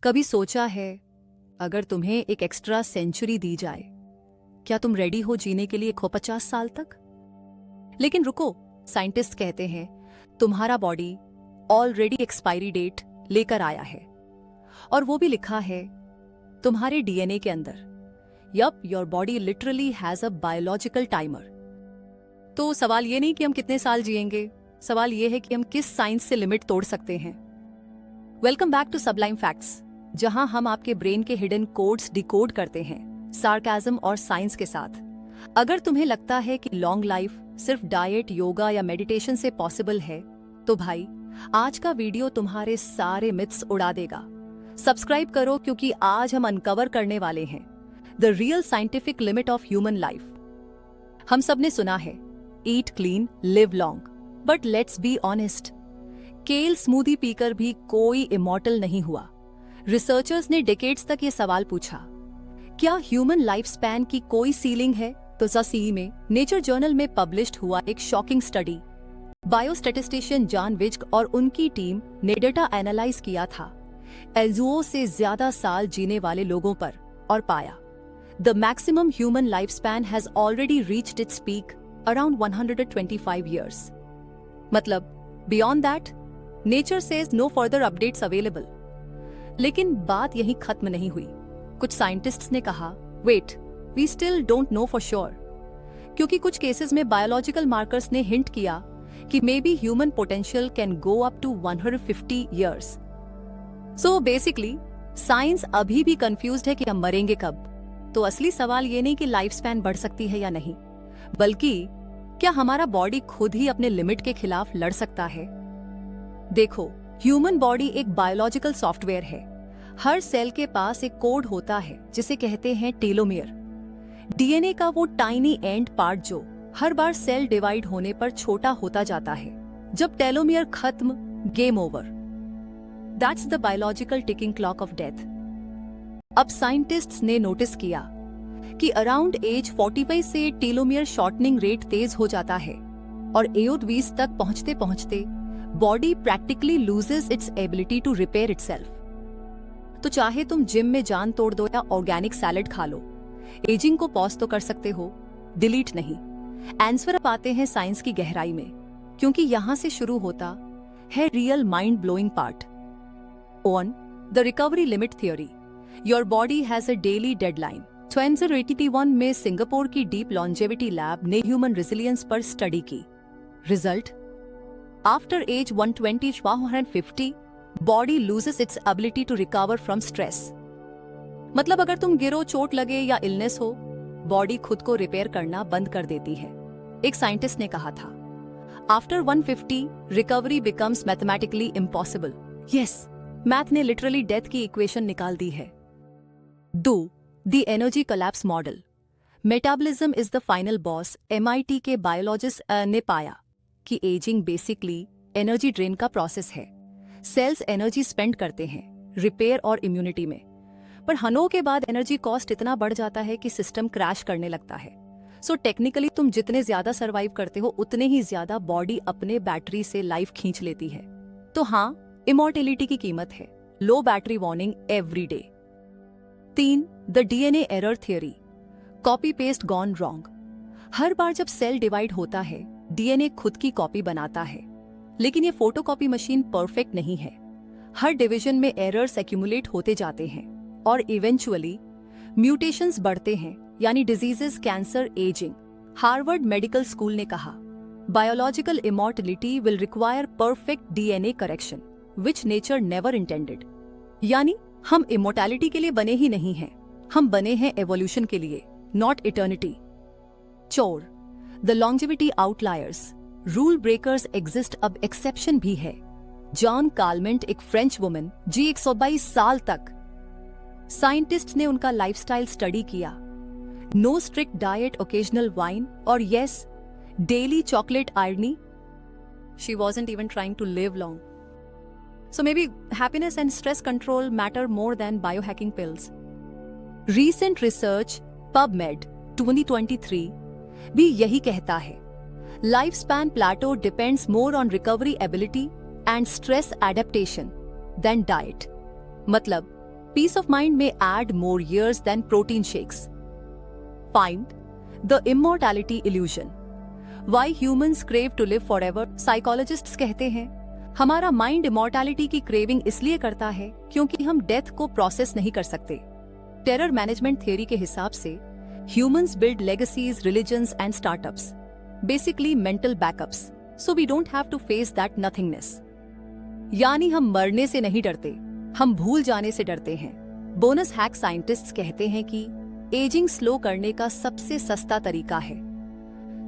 कभी सोचा है, अगर तुम्हें एक एक्स्ट्रा सेंचुरी दी जाए, क्या तुम रेडी हो जीने के लिए 50 साल तक? लेकिन रुको, साइंटिस्ट कहते हैं तुम्हारा बॉडी ऑलरेडी एक्सपायरी डेट लेकर आया है, और वो भी लिखा है तुम्हारे डीएनए के अंदर। Yup, your body literally has a biological timer. तो सवाल ये नहीं कि हम कितने साल जिएंगे, सवाल ये है कि हम किस साइंस से लिमिट तोड़ सकते हैं। Welcome back to sublime facts, जहां हम आपके ब्रेन के हिडन कोड्स डिकोड करते हैं, सार्काज्म और साइंस के साथ। अगर तुम्हें लगता है कि लॉन्ग लाइफ सिर्फ डाइट, योगा या मेडिटेशन से पॉसिबल है, तो भाई आज का वीडियो तुम्हारे सारे मिथ्स उड़ा देगा। सब्सक्राइब करो, क्योंकि आज हम अनकवर करने वाले हैं the real scientific limit of human life. हम सब ने सुना है, eat clean, live long, but let's be honest, kale smoothie पीकर भी कोई इमॉर्टल नहीं हुआ। रिसर्चर्स ने डेकेड्स तक ये सवाल पूछा, क्या ह्यूमन लाइफ स्पैन की कोई सीलिंग है? तो सी में नेचर जर्नल में पब्लिश्ड हुआ एक शॉकिंग स्टडी। बायोस्टैटिस्टिशियन जॉन विज्क और उनकी टीम ने डेटा एनालाइज किया था एल्जुओ से ज्यादा साल जीने वाले लोगों पर, और पाया the maximum human life span has already reached its peak around 125 years. मतलब beyond that nature says no further updates available. लेकिन बात यहीं खत्म नहीं हुई। कुछ साइंटिस्ट्स ने कहा, wait, we still don't know for sure, क्योंकि कुछ केसेस में बायोलॉजिकल मार्कर्स ने हिंट किया कि maybe human potential can go up to 150 years. So basically science अभी भी कंफ्यूज्ड है कि हम मरेंगे कब। तो असली सवाल ये नहीं कि लाइफ स्पैन बढ़ सकती है या नहीं, बल्कि क्या हमारा बॉडी खुद ही अपने लिमिट के खिलाफ लड़ सकता है। देखो, ह्यूमन बॉडी एक बायोलॉजिकल सॉफ्टवेयर है। हर सेल के पास एक कोड होता है जिसे कहते हैं टेलोमियर। डीएनए का वो टाइनी एंड पार्ट जो हर बार सेल डिवाइड होने पर छोटा होता जाता है। जब टेलोमियर खत्म, game over. That's the biological ticking clock of death. अब साइंटिस्ट्स ने नोटिस किया कि अराउंड एज 45 से टेलोमियर शॉर्टनिंग रेट तेज हो जाता है, और एज 20 तक पहुंचते पहुंचते body practically loses its ability to repair itself. तो चाहे तुम जिम में जान तोड़ दो या ऑर्गेनिक सैलेड खा लो, एजिंग को पॉज तो कर सकते हो, डिलीट नहीं। आंसर अब आते हैं साइंस की गहराई में, क्योंकि यहां से शुरू होता है real mind blowing part. On the recovery limit theory, your body has a daily deadline. 2081 में सिंगापुर की डीप लॉन्जेविटी लैब ने ह्यूमन रेजिलियंस पर स्टडी की। Result, after age 120-150 body loses its ability to recover from stress. मतलब अगर तुम गिरो, चोट लगे या इलनेस हो, बॉडी खुद को रिपेयर करना बंद कर देती है। एक साइंटिस्ट ने कहा था, after 150 recovery becomes mathematically impossible. Yes, math ने लिटरली डेथ की इक्वेशन निकाल दी है। 2. The energy collapse model. Metabolism is the final boss. MIT के बायोलॉजिस्ट ने पाया कि एजिंग बेसिकली एनर्जी ड्रेन का प्रोसेस है। सेल्स एनर्जी स्पेंड करते हैं रिपेयर और इम्यूनिटी में, पर हनो के बाद एनर्जी कॉस्ट इतना बढ़ जाता है कि सिस्टम क्रैश करने लगता है। सो टेक्निकली तुम जितने ज्यादा सर्वाइव करते हो, उतने ही ज्यादा बॉडी अपने बैटरी से लाइफ खींच लेती है। तो हाँ, इमॉर्टेलिटी की कीमत है, low battery warning every day. 3. The DNA error theory. Copy paste gone wrong. हर बार जब सेल डिवाइड होता है, डीएनए खुद की कॉपी बनाता है, लेकिन ये फोटोकॉपी मशीन परफेक्ट नहीं है। हर डिवीजन में एरर्स एक्यूमुलेट होते जाते हैं, और इवेंचुअली म्यूटेशंस बढ़ते हैं, यानी diseases, cancer, ageing. Harvard medical school ने कहा, biological immortality will require perfect DNA correction which nature never intended. यानी हम इमॉर्टैलिटी के लिए बने ही नहीं हैं, हम बने हैं एवोल्यूशन के लिए, not eternity. 4. The longevity outliers. Rule breakers exist, अब एक्सेप्शन भी है। जॉन कालमेंट, एक फ्रेंच वुमन, जी 122 साल तक। साइंटिस्ट ने उनका लाइफस्टाइल स्टडी किया। No strict diet, occasional wine, और yes, daily chocolate irony. She wasn't even trying to live long. So maybe happiness and stress control matter more than biohacking pills. Recent research PubMed 2023 भी यही कहता है, lifespan plateau depends more on recovery ability and stress adaptation than diet. मतलब Peace of mind may add more years than protein shakes. Find the immortality illusion. Why humans crave to live forever? Psychologists कहते हैं हमारा mind immortality की craving इसलिए करता है क्योंकि हम डेथ को प्रोसेस नहीं कर सकते। टेरर मैनेजमेंट थ्योरी के हिसाब से humans build legacies, religions and startups, basically mental backups, so we don't have to face that nothingness. यानी हम मरने से नहीं डरते, हम भूल जाने से डरते हैं। बोनस हैक, साइंटिस्ट्स कहते हैं कि एजिंग स्लो करने का सबसे सस्ता तरीका है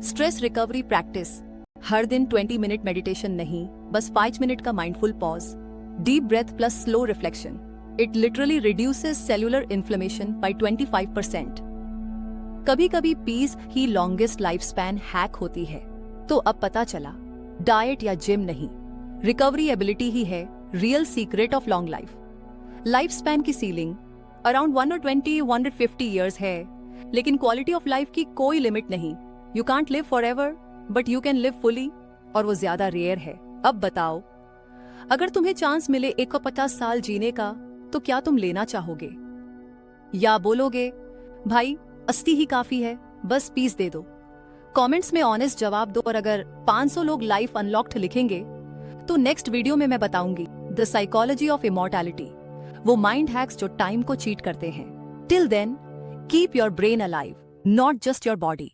स्ट्रेस रिकवरी प्रैक्टिस। हर दिन 20 मिनट मेडिटेशन नहीं, बस 5 मिनट का mindful pause, deep breath plus slow reflection. It literally reduces cellular inflammation by 25%। कभी कभी पीस ही लॉन्गेस्ट लाइफ स्पैन हैक होती है। तो अब पता चला, डाइट या जिम नहीं, रिकवरी एबिलिटी ही है real secret of long life. Life span की सीलिंग अराउंड 120-150 ईयर्स है, लेकिन क्वालिटी ऑफ लाइफ की कोई लिमिट नहीं। You can't live for ever, but you can live fully, और वो ज्यादा रेयर है। अब बताओ, अगर तुम्हें चांस मिले 150 साल जीने का, तो क्या तुम लेना चाहोगे? या बोलोगे भाई 80 ही काफी है, बस पीस दे दो? कमेंट्स में ऑनेस्ट जवाब दो, और अगर 500 लोग लाइफ अनलॉक्ड लिखेंगे तो नेक्स्ट वीडियो में मैं बताऊंगी द साइकोलॉजी ऑफ इमॉर्टैलिटी, वो माइंड हैक्स जो टाइम को चीट करते हैं। Till then, keep your brain alive, not just your body.